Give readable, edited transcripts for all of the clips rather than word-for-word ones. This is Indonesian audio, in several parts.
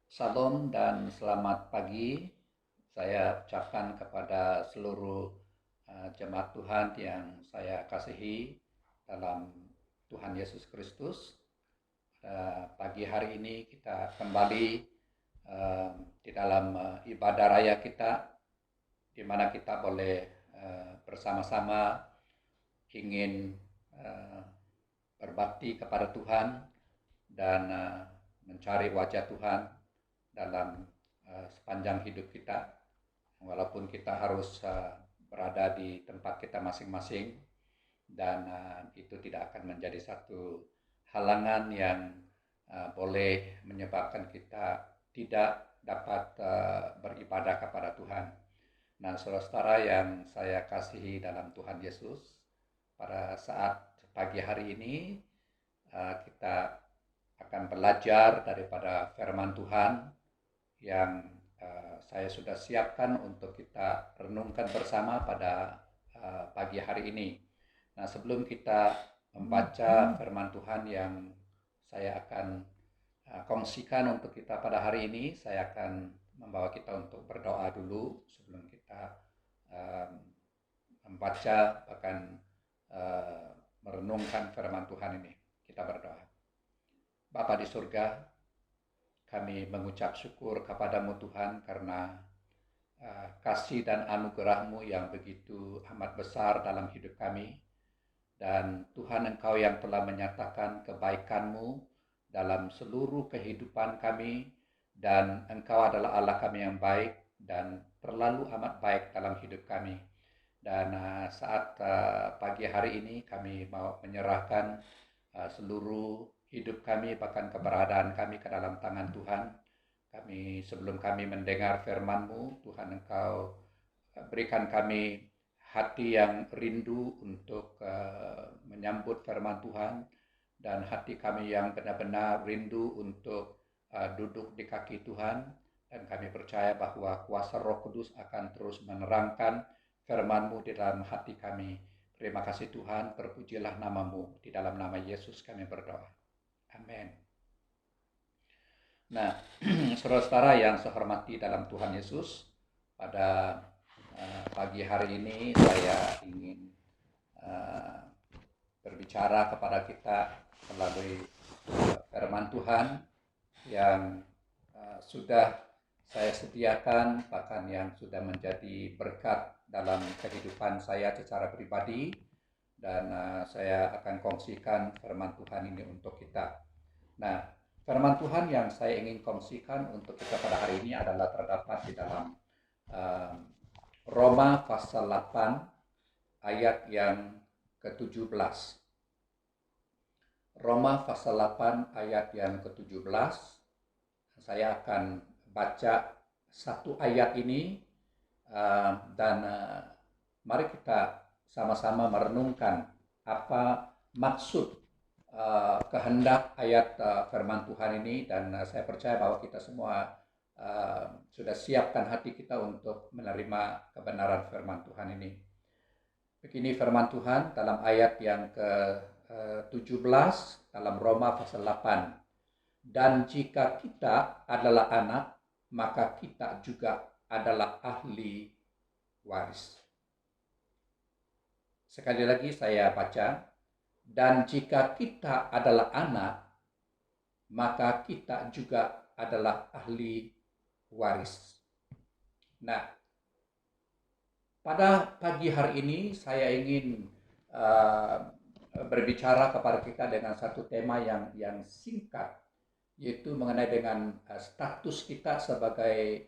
Salam dan selamat pagi. Saya ucapkan kepada seluruh jemaat Tuhan yang saya kasihi dalam Tuhan Yesus Kristus. Pagi hari ini kita kembali di dalam ibadah raya kita, di mana kita boleh bersama-sama ingin uh, berbakti kepada Tuhan dan mencari wajah Tuhan dalam sepanjang hidup kita, walaupun kita harus berada di tempat kita masing-masing, dan itu tidak akan menjadi satu halangan yang boleh menyebabkan kita tidak dapat beribadah kepada Tuhan. Nah, saudara-saudara yang saya kasihi dalam Tuhan Yesus, pada saat pagi hari ini kita akan belajar daripada firman Tuhan yang saya sudah siapkan untuk kita renungkan bersama pada pagi hari ini. Nah, sebelum kita membaca firman Tuhan yang saya akan kongsikan untuk kita pada hari ini, saya akan membawa kita untuk berdoa dulu sebelum kita membaca bahkan merenungkan firman Tuhan ini. Kita berdoa. Bapa di surga, kami mengucap syukur kepadamu Tuhan karena kasih dan anugerah-Mu yang begitu amat besar dalam hidup kami. Dan Tuhan, Engkau yang telah menyatakan kebaikan-Mu dalam seluruh kehidupan kami, dan Engkau adalah Allah kami yang baik dan terlalu amat baik dalam hidup kami. Dan saat pagi hari ini kami mau menyerahkan seluruh hidup kami, bahkan keberadaan kami ke dalam tangan Tuhan. Sebelum kami mendengar firman-Mu, Tuhan, Engkau berikan kami hati yang rindu untuk menyambut firman Tuhan, dan hati kami yang benar-benar rindu untuk duduk di kaki Tuhan, dan kami percaya bahwa kuasa Roh Kudus akan terus menerangkan firman-Mu di dalam hati kami. Terima kasih Tuhan, terpujilah nama-Mu. Di dalam nama Yesus kami berdoa. Amin. Nah, saudara-saudara yang saya hormati dalam Tuhan Yesus, pada pagi hari ini saya ingin berbicara kepada kita melalui firman Tuhan yang sudah saya sediakan, bahkan yang sudah menjadi berkat dalam kehidupan saya secara pribadi, dan saya akan kongsikan firman Tuhan ini untuk kita. Nah, firman Tuhan yang saya ingin kongsikan untuk kita pada hari ini adalah terdapat di dalam Roma pasal 8 ayat yang ke-17. Roma pasal 8 ayat yang ke-17. Saya akan baca satu ayat ini dan mari kita sama-sama merenungkan apa maksud kehendak ayat firman Tuhan ini, dan saya percaya bahwa kita semua sudah siapkan hati kita untuk menerima kebenaran firman Tuhan ini. Begini firman Tuhan dalam ayat yang ke-17 dalam Roma pasal 8. Dan jika kita adalah anak, maka kita juga adalah ahli waris. Sekali lagi saya baca. Dan jika kita adalah anak, maka kita juga adalah ahli waris. Nah, pada pagi hari ini saya ingin berbicara kepada kita dengan satu tema yang singkat, yaitu mengenai dengan status kita sebagai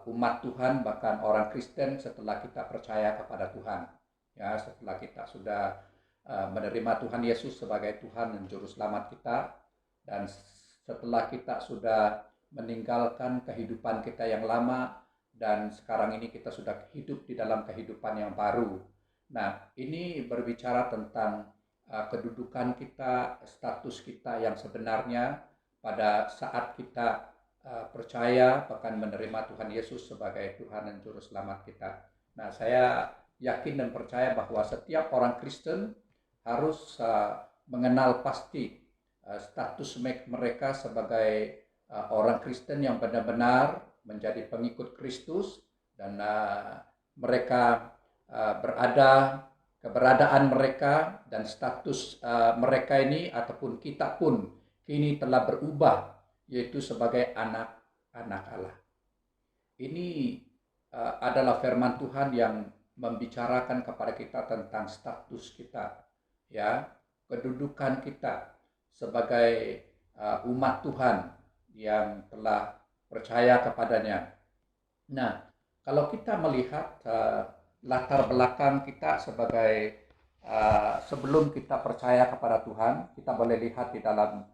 umat Tuhan, bahkan orang Kristen setelah kita percaya kepada Tuhan. Ya, setelah kita sudah menerima Tuhan Yesus sebagai Tuhan dan Juru Selamat kita, dan setelah kita sudah meninggalkan kehidupan kita yang lama, dan sekarang ini kita sudah hidup di dalam kehidupan yang baru. Nah, ini berbicara tentang kedudukan kita, status kita yang sebenarnya pada saat kita percaya bahkan menerima Tuhan Yesus sebagai Tuhan dan Juru Selamat kita. Nah, saya yakin dan percaya bahwa setiap orang Kristen harus mengenal pasti status mereka sebagai orang Kristen yang benar-benar menjadi pengikut Kristus, dan mereka keberadaan mereka dan status mereka ini ataupun kita pun kini telah berubah, yaitu sebagai anak-anak Allah. Ini adalah firman Tuhan yang membicarakan kepada kita tentang status kita, ya, kedudukan kita sebagai umat Tuhan yang telah percaya kepadanya. Nah, kalau kita melihat latar belakang kita sebagai sebelum kita percaya kepada Tuhan, kita boleh lihat di dalam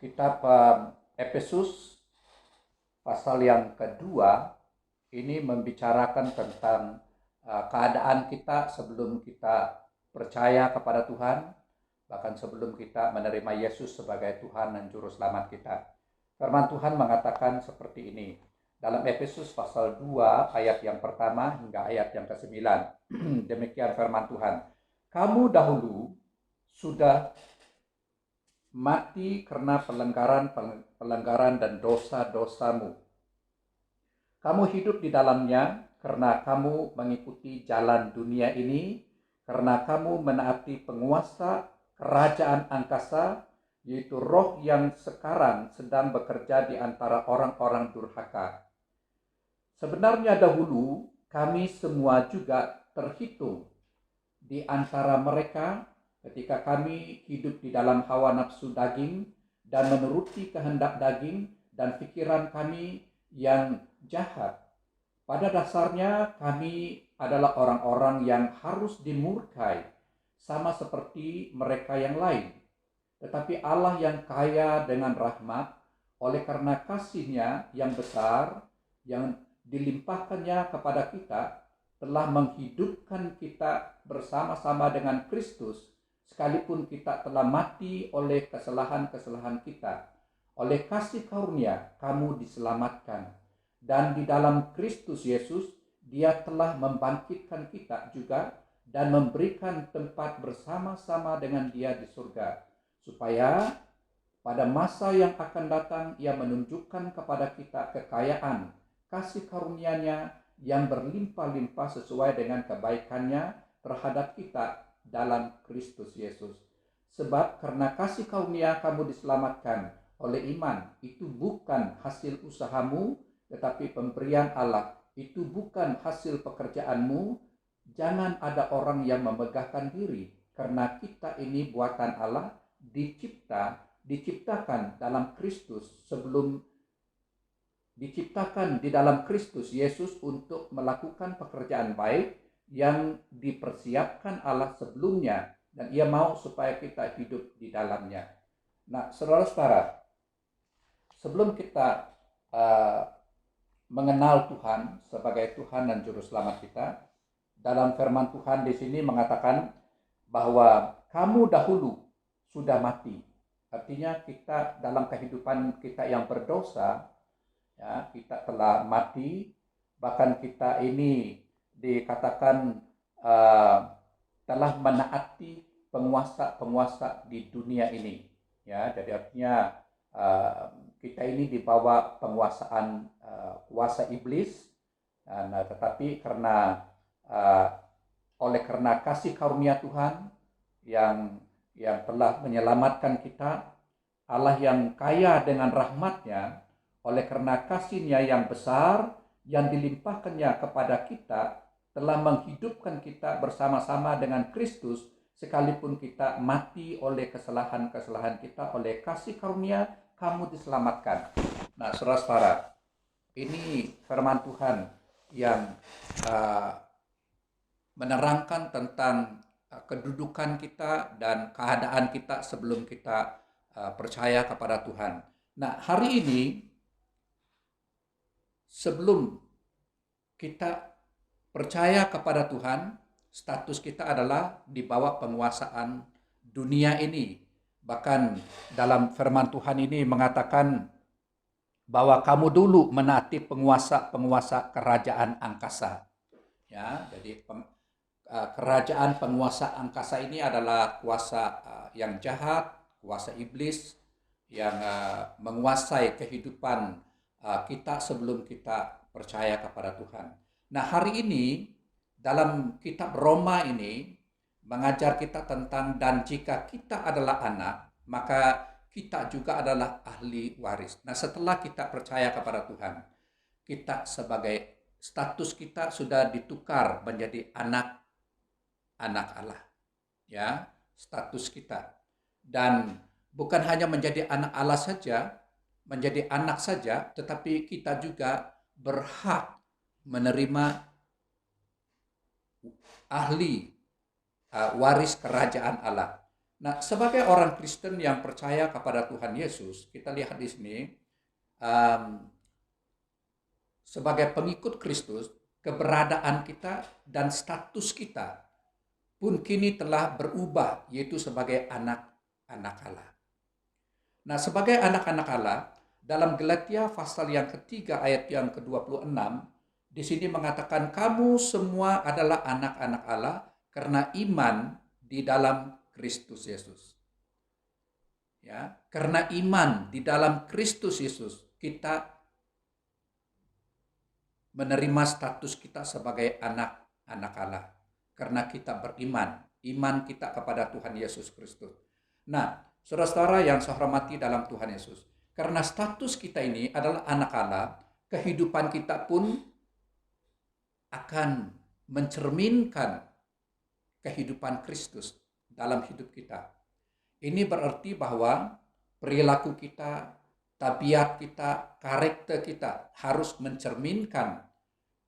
kitab Efesus pasal yang kedua. Ini membicarakan tentang keadaan kita sebelum kita percaya kepada Tuhan, bahkan sebelum kita menerima Yesus sebagai Tuhan dan Juru Selamat kita. Firman Tuhan mengatakan seperti ini dalam Efesus pasal 2 ayat yang pertama hingga ayat yang ke-9. Demikian firman Tuhan. Kamu dahulu sudah mati karena pelanggaran dan dosa-dosamu. Kamu hidup di dalamnya karena kamu mengikuti jalan dunia ini, karena kamu menaati penguasa kerajaan angkasa, yaitu roh yang sekarang sedang bekerja di antara orang-orang durhaka. Sebenarnya dahulu kami semua juga terhitung di antara mereka ketika kami hidup di dalam hawa nafsu daging dan menuruti kehendak daging dan pikiran kami yang jahat. Pada dasarnya kami adalah orang-orang yang harus dimurkai, sama seperti mereka yang lain. Tetapi Allah yang kaya dengan rahmat, oleh karena kasih-Nya yang besar, yang dilimpahkannya kepada kita, telah menghidupkan kita bersama-sama dengan Kristus, sekalipun kita telah mati oleh kesalahan-kesalahan kita. Oleh kasih karunia kamu diselamatkan. Dan di dalam Kristus Yesus, Dia telah membangkitkan kita juga dan memberikan tempat bersama-sama dengan Dia di surga, supaya pada masa yang akan datang Ia menunjukkan kepada kita kekayaan kasih karunia-Nya yang berlimpah-limpah sesuai dengan kebaikan-Nya terhadap kita dalam Kristus Yesus. Sebab karena kasih karunia kamu diselamatkan oleh iman, itu bukan hasil usahamu, tetapi pemberian Allah. Itu bukan hasil pekerjaanmu. Jangan ada orang yang memegahkan diri, karena kita ini buatan Allah, diciptakan dalam Kristus diciptakan di dalam Kristus Yesus untuk melakukan pekerjaan baik yang dipersiapkan Allah sebelumnya, dan Ia mau supaya kita hidup di dalamnya. Nah, saudara-saudara, sebelum kita mengenal Tuhan sebagai Tuhan dan Juru Selamat kita, dalam firman Tuhan di sini mengatakan bahwa kamu dahulu sudah mati. Artinya kita dalam kehidupan kita yang berdosa, ya, kita telah mati. Bahkan kita ini dikatakan telah menaati penguasa-penguasa di dunia ini. Ya, jadi artinya kita ini di bawah penguasaan kuasa iblis. Nah, tetapi oleh karena kasih karunia Tuhan yang telah menyelamatkan kita, Allah yang kaya dengan rahmat-Nya, oleh karena kasih-Nya yang besar yang dilimpahkannya kepada kita, telah menghidupkan kita bersama-sama dengan Kristus, sekalipun kita mati oleh kesalahan-kesalahan kita. Oleh kasih karunia kamu diselamatkan. Nah, saudara-saudara, ini firman Tuhan yang menerangkan tentang kedudukan kita dan keadaan kita sebelum kita percaya kepada Tuhan. Nah, hari ini sebelum kita percaya kepada Tuhan, status kita adalah di bawah penguasaan dunia ini. Bahkan dalam firman Tuhan ini mengatakan bahwa kamu dulu menaati penguasa-penguasa kerajaan angkasa. Ya, jadi kerajaan penguasa angkasa ini adalah kuasa yang jahat, kuasa iblis yang menguasai kehidupan kita sebelum kita percaya kepada Tuhan. Nah, hari ini dalam kitab Roma ini mengajar kita tentang dan jika kita adalah anak, maka kita juga adalah ahli waris. Nah, setelah kita percaya kepada Tuhan, kita sebagai status kita sudah ditukar menjadi anak Allah. Ya, status kita. Dan bukan hanya menjadi anak Allah saja, menjadi anak saja, tetapi kita juga berhak menerima ahli waris kerajaan Allah. Nah, sebagai orang Kristen yang percaya kepada Tuhan Yesus, kita lihat di sini sebagai pengikut Kristus, keberadaan kita dan status kita pun kini telah berubah, yaitu sebagai anak-anak Allah. Nah, sebagai anak-anak Allah, dalam Galatia pasal yang ketiga ayat yang ke-26, di sini mengatakan kamu semua adalah anak-anak Allah karena iman di dalam Kristus Yesus. Ya, karena iman di dalam Kristus Yesus, kita menerima status kita sebagai anak-anak Allah. Karena kita beriman, iman kita kepada Tuhan Yesus Kristus. Nah, saudara-saudara yang saya hormati dalam Tuhan Yesus, karena status kita ini adalah anak Allah, kehidupan kita pun akan mencerminkan kehidupan Kristus dalam hidup kita. Ini berarti bahwa perilaku kita, tabiat kita, karakter kita harus mencerminkan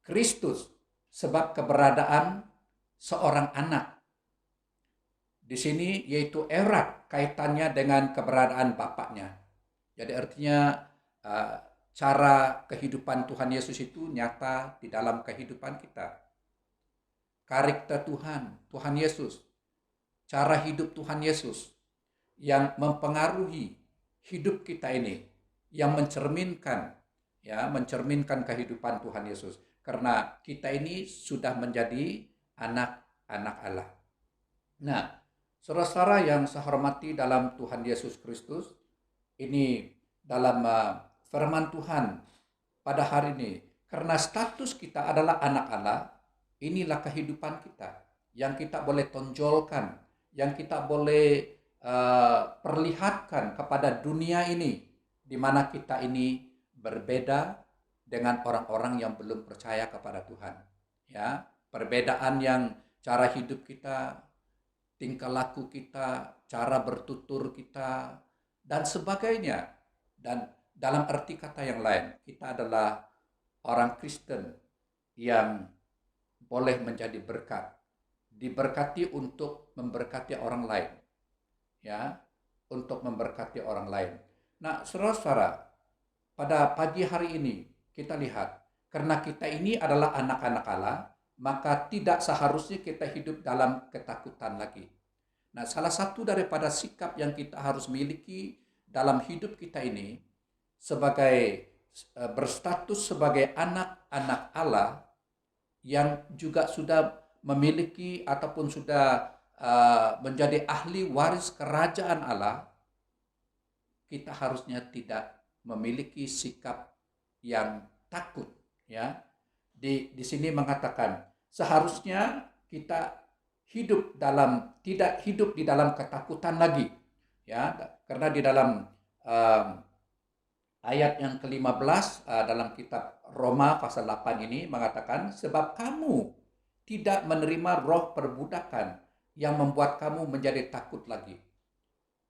Kristus sebab keberadaan seorang anak. Di sini yaitu erat kaitannya dengan keberadaan bapaknya. Jadi artinya cara kehidupan Tuhan Yesus itu nyata di dalam kehidupan kita. Karakter Tuhan Yesus, cara hidup Tuhan Yesus yang mempengaruhi hidup kita ini, yang mencerminkan kehidupan Tuhan Yesus. Karena kita ini sudah menjadi anak-anak Allah. Nah, saudara-saudara yang saya hormati dalam Tuhan Yesus Kristus, ini dalam firman Tuhan pada hari ini, karena status kita adalah anak Allah, inilah kehidupan kita yang kita boleh tonjolkan, yang kita boleh perlihatkan kepada dunia ini, di mana kita ini berbeda dengan orang-orang yang belum percaya kepada Tuhan. Ya, perbedaan yang cara hidup kita, tingkah laku kita, cara bertutur kita, dan sebagainya. Dan dalam arti kata yang lain, kita adalah orang Kristen yang boleh menjadi berkat, diberkati untuk memberkati orang lain, ya, untuk memberkati orang lain. Nah, saudara-saudara, pada pagi hari ini kita lihat, karena kita ini adalah anak-anak Allah, maka tidak seharusnya kita hidup dalam ketakutan lagi. Nah, salah satu daripada sikap yang kita harus miliki dalam hidup kita ini sebagai berstatus sebagai anak-anak Allah yang juga sudah memiliki ataupun sudah menjadi ahli waris kerajaan Allah, kita harusnya tidak memiliki sikap yang takut, ya. Di sini mengatakan seharusnya kita tidak hidup di dalam ketakutan lagi, ya, karena di dalam ayat yang ke-15 dalam kitab Roma pasal 8 ini mengatakan sebab kamu tidak menerima roh perbudakan yang membuat kamu menjadi takut lagi.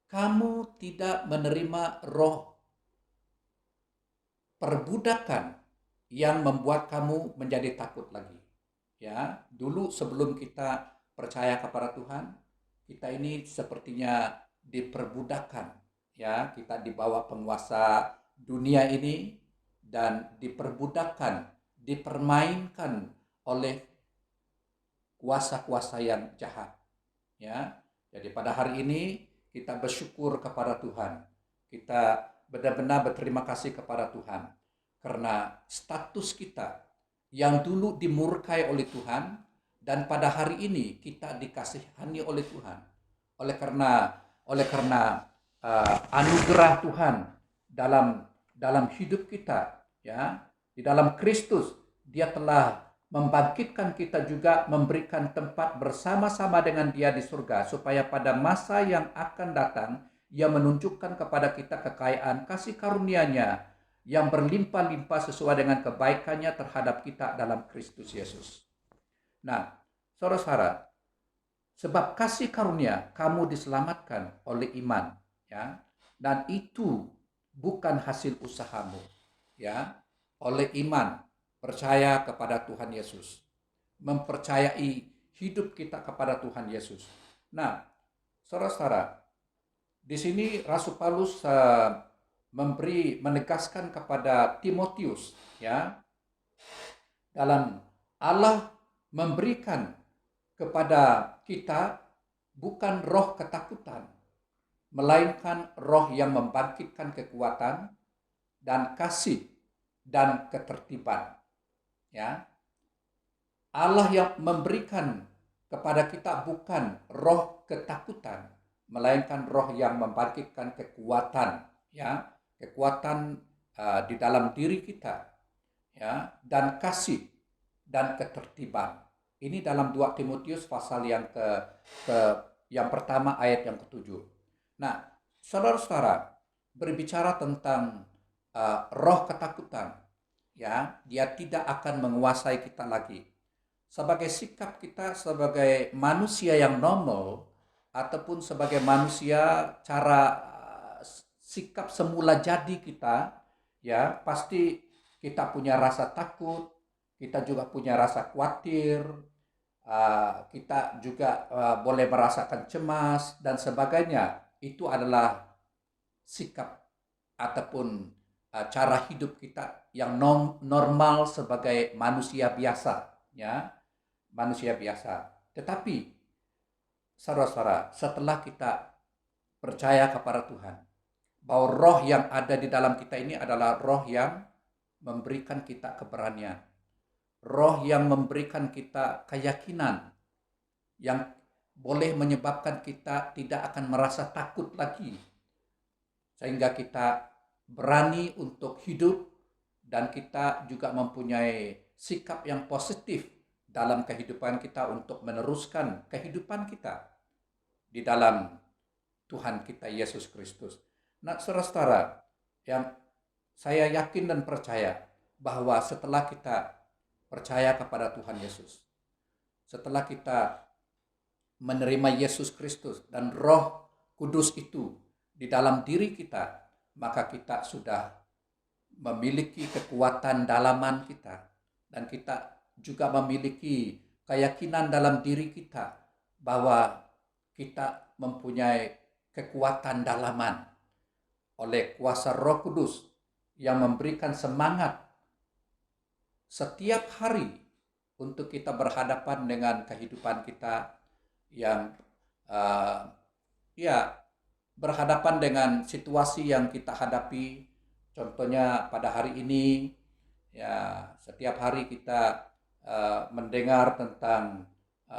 Kamu tidak menerima roh perbudakan yang membuat kamu menjadi takut lagi. Ya, dulu sebelum kita percaya kepada Tuhan, kita ini sepertinya diperbudakan. Ya, kita dibawa penguasa dunia ini dan diperbudakan, dipermainkan oleh kuasa-kuasa yang jahat. Ya, jadi pada hari ini kita bersyukur kepada Tuhan. Kita benar-benar berterima kasih kepada Tuhan karena status kita yang dulu dimurkai oleh Tuhan dan pada hari ini kita dikasihani oleh Tuhan. Oleh karena anugerah Tuhan dalam dalam hidup kita, ya. Di dalam Kristus Dia telah membangkitkan kita juga, memberikan tempat bersama-sama dengan Dia di surga, supaya pada masa yang akan datang Ia menunjukkan kepada kita kekayaan kasih karunia-Nya yang berlimpah-limpah sesuai dengan kebaikannya terhadap kita dalam Kristus Yesus. Nah, saudara-saudara, sebab kasih karunia kamu diselamatkan oleh iman, ya. Dan itu bukan hasil usahamu, ya. Oleh iman, percaya kepada Tuhan Yesus, mempercayai hidup kita kepada Tuhan Yesus. Nah, saudara-saudara, di sini Rasul Paulus menegaskan kepada Timotius, ya, dalam Allah memberikan kepada kita bukan roh ketakutan, melainkan roh yang membangkitkan kekuatan dan kasih dan ketertiban. Ya, Allah yang memberikan kepada kita bukan roh ketakutan, melainkan roh yang membangkitkan kekuatan, ya, kekuatan di dalam diri kita, ya, dan kasih dan ketertiban. Ini dalam 2 Timotius pasal yang pertama ayat yang ke-7. Nah, saudara-saudara, berbicara tentang roh ketakutan, ya, dia tidak akan menguasai kita lagi. Sebagai sikap kita sebagai manusia yang normal, ataupun sebagai manusia cara sikap semula jadi kita, ya, pasti kita punya rasa takut, kita juga punya rasa khawatir, kita juga boleh merasakan cemas dan sebagainya. Itu adalah sikap ataupun cara hidup kita yang normal sebagai manusia biasa, ya, manusia biasa. Tetapi saudara-saudara, setelah kita percaya kepada Tuhan, bahwa roh yang ada di dalam kita ini adalah roh yang memberikan kita keberanian, roh yang memberikan kita keyakinan, yang boleh menyebabkan kita tidak akan merasa takut lagi, sehingga kita berani untuk hidup dan kita juga mempunyai sikap yang positif dalam kehidupan kita untuk meneruskan kehidupan kita di dalam Tuhan kita Yesus Kristus. Nah, saudara-saudara, yang saya yakin dan percaya bahwa setelah kita percaya kepada Tuhan Yesus, setelah kita menerima Yesus Kristus dan Roh Kudus itu di dalam diri kita, maka kita sudah memiliki kekuatan dalaman kita, dan kita juga memiliki keyakinan dalam diri kita bahwa kita mempunyai kekuatan dalaman oleh kuasa Roh Kudus yang memberikan semangat setiap hari untuk kita berhadapan dengan kehidupan kita yang berhadapan dengan situasi yang kita hadapi. Contohnya pada hari ini, ya, setiap hari kita mendengar tentang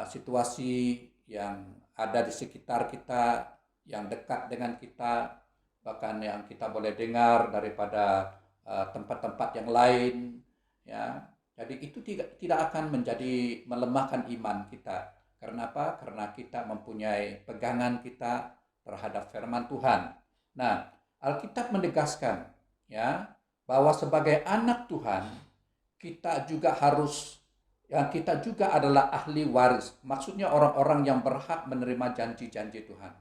situasi yang ada di sekitar kita, yang dekat dengan kita, bahkan yang kita boleh dengar daripada tempat-tempat yang lain, ya. Jadi itu tidak akan menjadi melemahkan iman kita. Karena apa? Karena kita mempunyai pegangan kita terhadap firman Tuhan. Nah, Alkitab menegaskan, ya, bahwa sebagai anak Tuhan kita juga kita juga adalah ahli waris. Maksudnya orang-orang yang berhak menerima janji-janji Tuhan.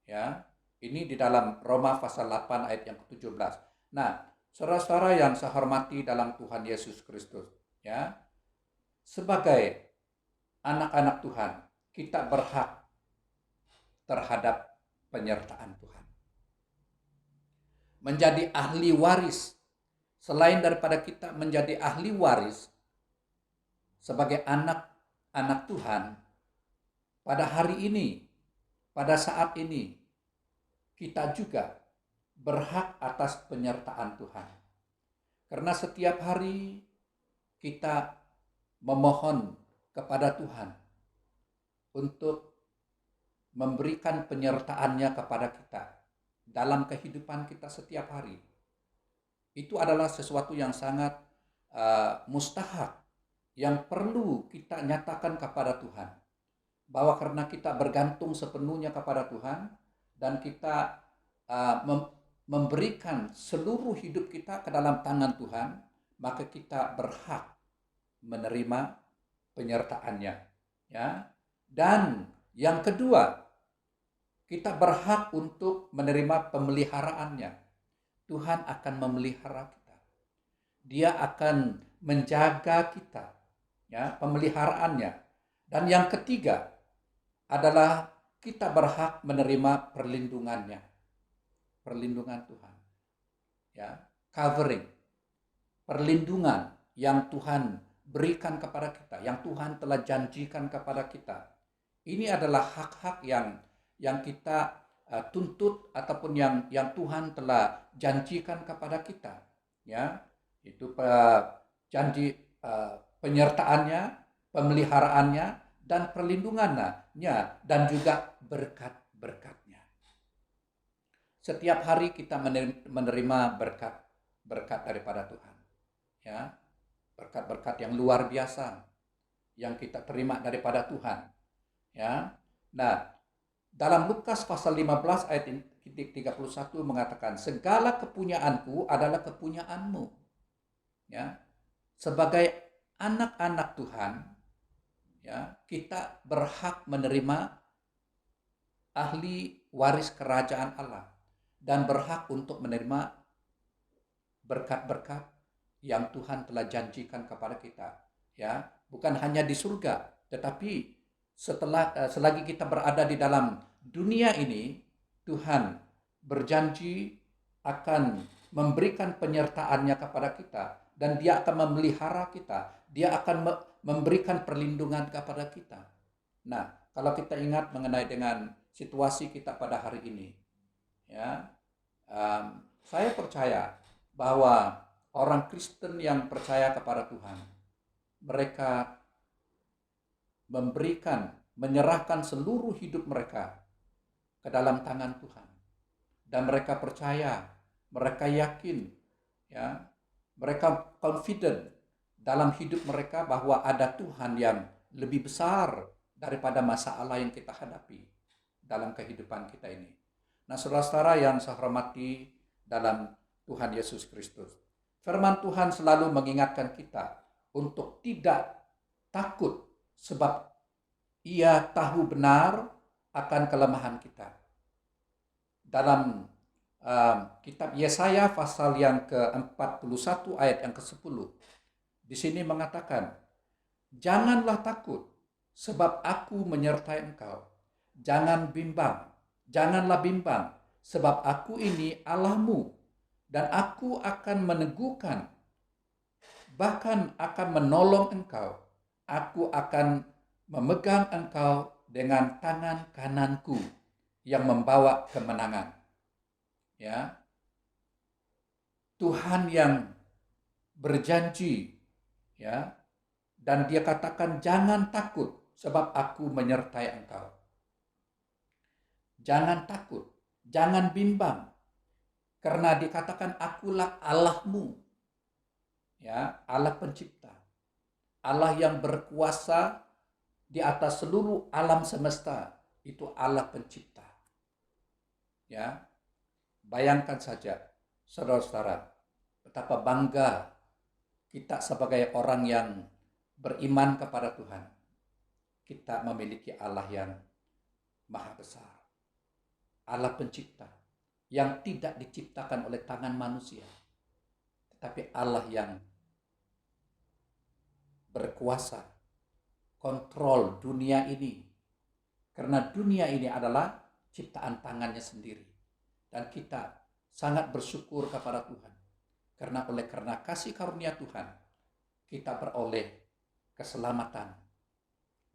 Ya, ini di dalam Roma pasal 8 ayat yang ke-17. Nah, saudara-saudara yang saya hormati dalam Tuhan Yesus Kristus, ya, sebagai anak-anak Tuhan, kita berhak terhadap penyertaan Tuhan. Menjadi ahli waris, selain daripada kita menjadi ahli waris sebagai anak-anak Tuhan, pada hari ini, pada saat ini, kita juga berhak atas penyertaan Tuhan. Karena setiap hari kita memohon kepada Tuhan untuk memberikan penyertaan-Nya kepada kita. dalam kehidupan kita setiap hari. Itu adalah sesuatu yang sangat mustahak, yang perlu kita nyatakan kepada Tuhan. Bahwa karena kita bergantung sepenuhnya kepada Tuhan, dan kita memberikan seluruh hidup kita ke dalam tangan Tuhan, maka kita berhak menerima penyertaannya. Ya. Dan yang kedua, kita berhak untuk menerima pemeliharaannya. Tuhan akan memelihara kita. Dia akan menjaga kita, ya, pemeliharaannya. Dan yang ketiga adalah kita berhak menerima perlindungannya. Perlindungan Tuhan. Ya, covering. Perlindungan yang Tuhan berikan kepada kita, yang Tuhan telah janjikan kepada kita. Ini adalah hak-hak yang kita tuntut ataupun yang Tuhan telah janjikan kepada kita. Ya, itu janji penyertaannya, pemeliharaannya, dan perlindungannya, dan juga berkat-berkatnya. Setiap hari kita menerima berkat daripada Tuhan. Ya, berkat-berkat yang luar biasa yang kita terima daripada Tuhan. Ya. Nah, dalam Lukas pasal 15 ayat 31 mengatakan, segala kepunyaanku adalah kepunyaanmu. Ya. Sebagai anak-anak Tuhan, ya, kita berhak menerima ahli waris kerajaan Allah dan berhak untuk menerima berkat-berkat yang Tuhan telah janjikan kepada kita. Ya, bukan hanya di surga, tetapi selagi kita berada di dalam dunia ini, Tuhan berjanji akan memberikan penyertaannya kepada kita, dan Dia akan memelihara kita. Dia akan memberikan perlindungan kepada kita. Nah, kalau kita ingat mengenai dengan situasi kita pada hari ini, ya, saya percaya bahwa orang Kristen yang percaya kepada Tuhan, mereka menyerahkan seluruh hidup mereka ke dalam tangan Tuhan. Dan mereka percaya, mereka yakin, ya, mereka confident dalam hidup mereka bahwa ada Tuhan yang lebih besar daripada masalah yang kita hadapi dalam kehidupan kita ini. Nah, saudara-saudara yang saya hormati dalam Tuhan Yesus Kristus, firman Tuhan selalu mengingatkan kita untuk tidak takut, sebab Ia tahu benar akan kelemahan kita. Dalam kitab Yesaya pasal yang ke-41 ayat yang ke-10, di sini mengatakan, janganlah takut, sebab aku menyertai engkau. Janganlah bimbang, sebab aku ini Allahmu, dan aku akan meneguhkan, bahkan akan menolong engkau. Aku akan memegang engkau dengan tangan kananku yang membawa kemenangan. Ya, Tuhan yang berjanji, ya, dan Dia katakan jangan takut, sebab aku menyertai engkau. Jangan takut, jangan bimbang, karena dikatakan akulah Allahmu, ya, Allah pencipta, Allah yang berkuasa di atas seluruh alam semesta. Itu Allah pencipta. Ya, bayangkan saja, saudara-saudara, betapa bangga kita sebagai orang yang beriman kepada Tuhan. Kita memiliki Allah yang maha besar, Allah pencipta, yang tidak diciptakan oleh tangan manusia, tetapi Allah yang berkuasa, kontrol dunia ini. Karena dunia ini adalah ciptaan tangannya sendiri. Dan kita sangat bersyukur kepada Tuhan. Karena kasih karunia Tuhan, kita beroleh keselamatan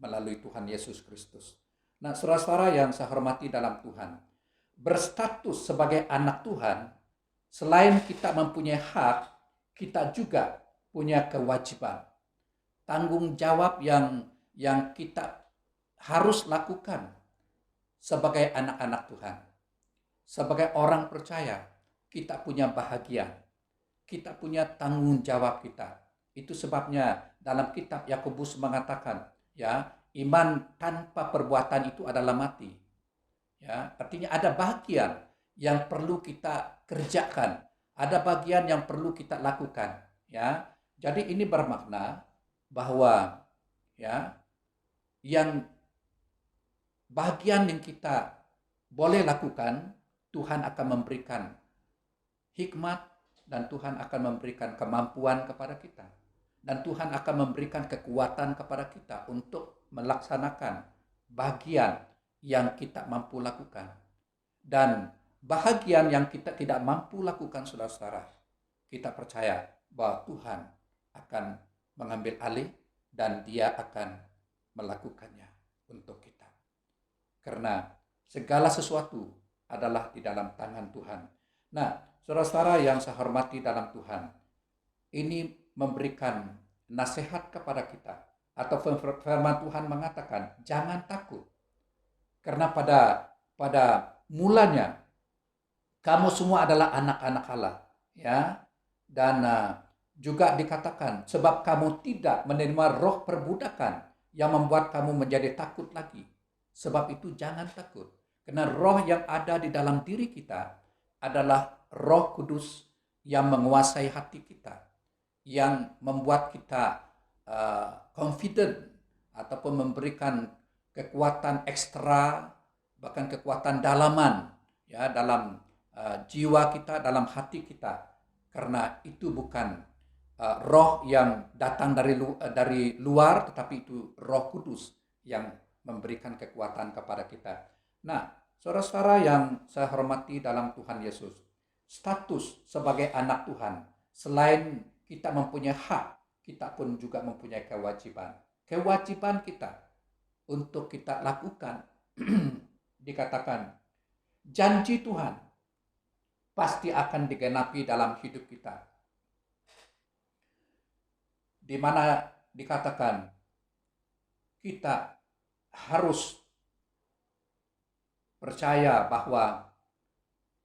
melalui Tuhan Yesus Kristus. Nah, saudara-saudara yang saya hormati dalam Tuhan, berstatus sebagai anak Tuhan, selain kita mempunyai hak, kita juga punya kewajiban, tanggung jawab yang kita harus lakukan sebagai anak-anak Tuhan. sebagai orang percaya, kita punya bahagian, kita punya tanggung jawab kita. Itu sebabnya dalam kitab Yakobus mengatakan, ya, iman tanpa perbuatan itu adalah mati. Ya, artinya ada bagian yang perlu kita kerjakan, ada bagian yang perlu kita lakukan, ya. Jadi ini bermakna bahwa ya, yang bagian yang kita boleh lakukan, Tuhan akan memberikan hikmat dan Tuhan akan memberikan kemampuan kepada kita. Dan Tuhan akan memberikan kekuatan kepada kita untuk melaksanakan bagian yang kita mampu lakukan. Dan bahagian yang kita tidak mampu lakukan, saudara-saudara, kita percaya bahwa Tuhan akan mengambil alih dan Dia akan melakukannya untuk kita. Karena segala sesuatu adalah di dalam tangan Tuhan. Nah, saudara-saudara yang saya hormati dalam Tuhan, ini memberikan nasihat kepada kita, atau firman Tuhan mengatakan jangan takut, karena pada mulanya kamu semua adalah anak-anak Allah, ya. Dan juga dikatakan sebab kamu tidak menerima roh perbudakan yang membuat kamu menjadi takut lagi. Sebab itu jangan takut, karena roh yang ada di dalam diri kita adalah Roh Kudus yang menguasai hati kita, yang membuat kita confident ataupun memberikan kekuatan ekstra, bahkan kekuatan dalaman, ya, dalam jiwa kita, dalam hati kita. Karena itu bukan roh yang datang dari luar, tetapi itu Roh Kudus yang memberikan kekuatan kepada kita. Nah, saudara-saudara yang saya hormati dalam Tuhan Yesus, status sebagai anak Tuhan, selain kita mempunyai hak, kita pun juga mempunyai kewajiban. Kewajiban kita untuk kita lakukan dikatakan janji Tuhan pasti akan digenapi dalam hidup kita. Di mana dikatakan kita harus percaya bahwa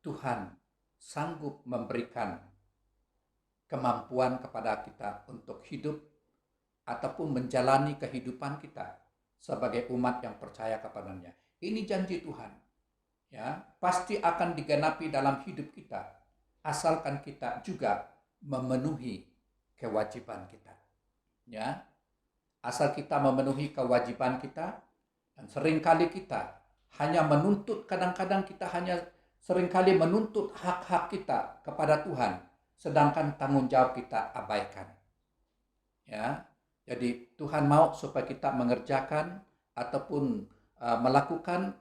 Tuhan sanggup memberikan kemampuan kepada kita untuk hidup ataupun menjalani kehidupan kita sebagai umat yang percaya kepadanya. Ini janji Tuhan, ya, pasti akan digenapi dalam hidup kita, asalkan kita juga memenuhi kewajiban kita, ya. Asal kita memenuhi kewajiban kita, dan seringkali kita hanya menuntut, kadang-kadang kita hanya seringkali menuntut hak-hak kita kepada Tuhan, sedangkan tanggung jawab kita abaikan. Ya, jadi Tuhan mau supaya kita mengerjakan ataupun melakukan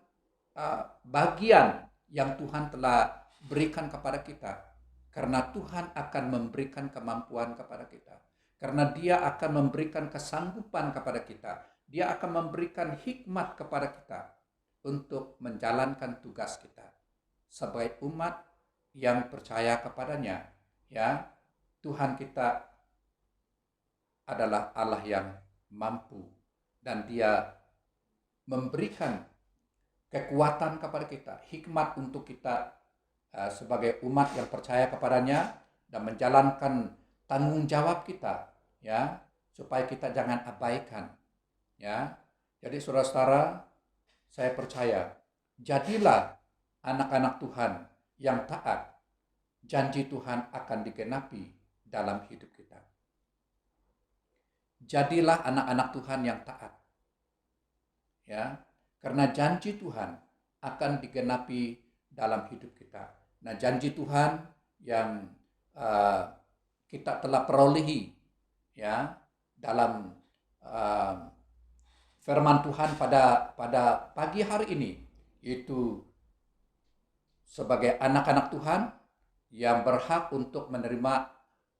bagian yang Tuhan telah berikan kepada kita, karena Tuhan akan memberikan kemampuan kepada kita, karena Dia akan memberikan kesanggupan kepada kita, Dia akan memberikan hikmat kepada kita untuk menjalankan tugas kita sebagai umat yang percaya kepadanya. Ya, Tuhan kita adalah Allah yang mampu, dan Dia memberikan kekuatan kepada kita, hikmat untuk kita sebagai umat yang percaya kepadanya dan menjalankan tanggung jawab kita, ya, supaya kita jangan abaikan, ya. Jadi saudara-saudara, saya percaya, jadilah anak-anak Tuhan yang taat. Janji Tuhan akan digenapi dalam hidup kita. Jadilah anak-anak Tuhan yang taat, ya, karena janji Tuhan akan digenapi dalam hidup kita. Nah, janji Tuhan yang kita telah perolehi, ya, dalam firman Tuhan pada pagi hari ini, itu sebagai anak-anak Tuhan yang berhak untuk menerima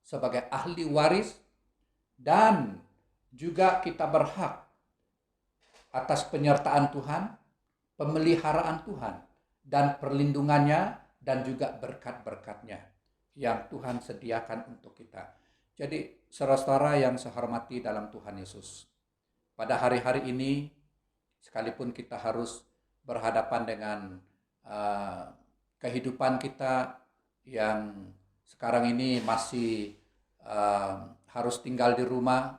sebagai ahli waris, dan juga kita berhak atas penyertaan Tuhan, pemeliharaan Tuhan, dan perlindungannya, dan juga berkat-berkatnya yang Tuhan sediakan untuk kita. Jadi saudara-saudara yang saya hormati dalam Tuhan Yesus, pada hari-hari ini, sekalipun kita harus berhadapan dengan kehidupan kita yang sekarang ini masih harus tinggal di rumah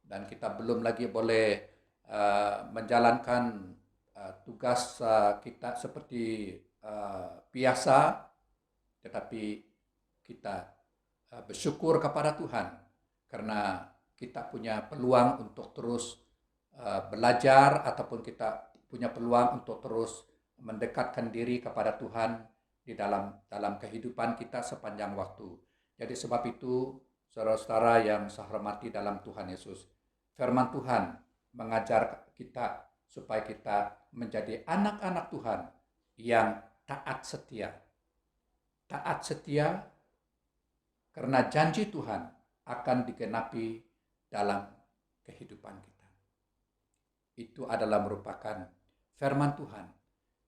dan kita belum lagi boleh menjalankan tugas kita seperti biasa, tetapi kita bersyukur kepada Tuhan karena kita punya peluang untuk terus belajar ataupun kita punya peluang untuk terus mendekatkan diri kepada Tuhan di dalam kehidupan kita sepanjang waktu. Jadi sebab itu, saudara-saudara yang saya hormati dalam Tuhan Yesus, firman Tuhan mengajar kita supaya kita menjadi anak-anak Tuhan yang taat setia. Taat setia karena janji Tuhan akan digenapi dalam kehidupan kita. Itu adalah merupakan firman Tuhan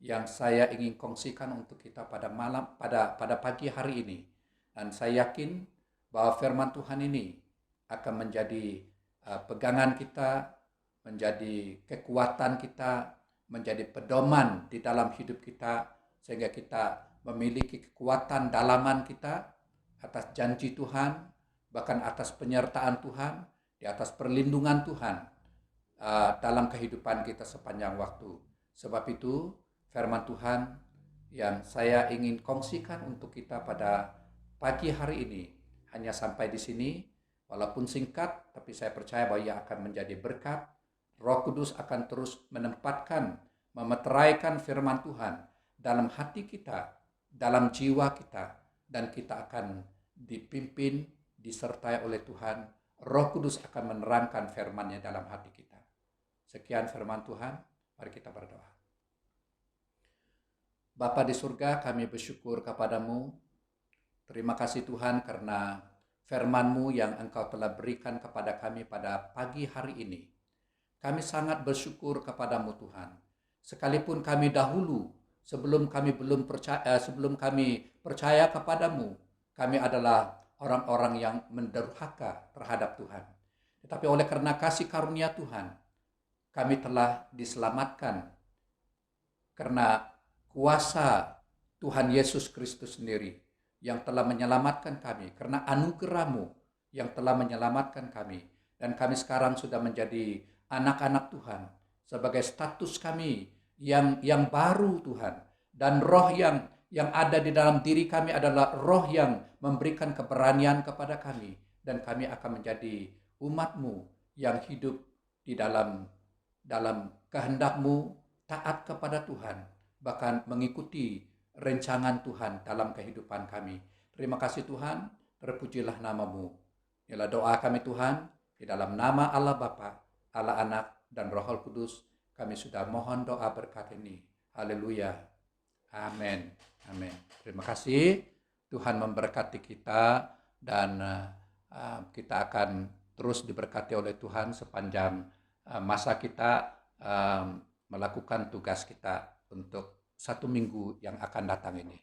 yang saya ingin kongsikan untuk kita pada pagi hari ini. Dan saya yakin bahwa firman Tuhan ini akan menjadi pegangan kita, menjadi kekuatan kita, menjadi pedoman di dalam hidup kita, sehingga kita memiliki kekuatan dalaman kita atas janji Tuhan, bahkan atas penyertaan Tuhan, di atas perlindungan Tuhan dalam kehidupan kita sepanjang waktu. Sebab itu, firman Tuhan yang saya ingin kongsikan untuk kita pada pagi hari ini hanya sampai di sini. Walaupun singkat, tapi saya percaya bahwa ia akan menjadi berkat. Roh Kudus akan terus menempatkan, memeteraikan firman Tuhan dalam hati kita, dalam jiwa kita, dan kita akan dipimpin, disertai oleh Tuhan. Roh Kudus akan menerangkan firman-Nya dalam hati kita. Sekian firman Tuhan, mari kita berdoa. Bapa di surga, kami bersyukur kepadamu. Terima kasih Tuhan karena firman-Mu yang Engkau telah berikan kepada kami pada pagi hari ini. Kami sangat bersyukur kepadamu Tuhan. Sekalipun kami dahulu, sebelum kami percaya kepadamu, kami adalah orang-orang yang menderhaka terhadap Tuhan. Tetapi oleh karena kasih karunia Tuhan, kami telah diselamatkan karena kuasa Tuhan Yesus Kristus sendiri yang telah menyelamatkan kami, karena anugerah-Mu yang telah menyelamatkan kami. Dan kami sekarang sudah menjadi anak-anak Tuhan, sebagai status kami yang baru Tuhan. Dan roh yang ada di dalam diri kami adalah roh yang memberikan keberanian kepada kami. Dan kami akan menjadi umat-Mu yang hidup di dalam kehendak-Mu, taat kepada Tuhan, bahkan mengikuti rencangan Tuhan dalam kehidupan kami. Terima kasih Tuhan, terpujilah nama-Mu. Inilah doa kami Tuhan, di dalam nama Allah Bapa, Allah Anak, dan Roh Kudus, kami sudah mohon doa berkat ini. Haleluya. Amin. Amin. Terima kasih. Tuhan memberkati kita dan kita akan terus diberkati oleh Tuhan sepanjang masa kita melakukan tugas kita untuk 1 minggu yang akan datang ini.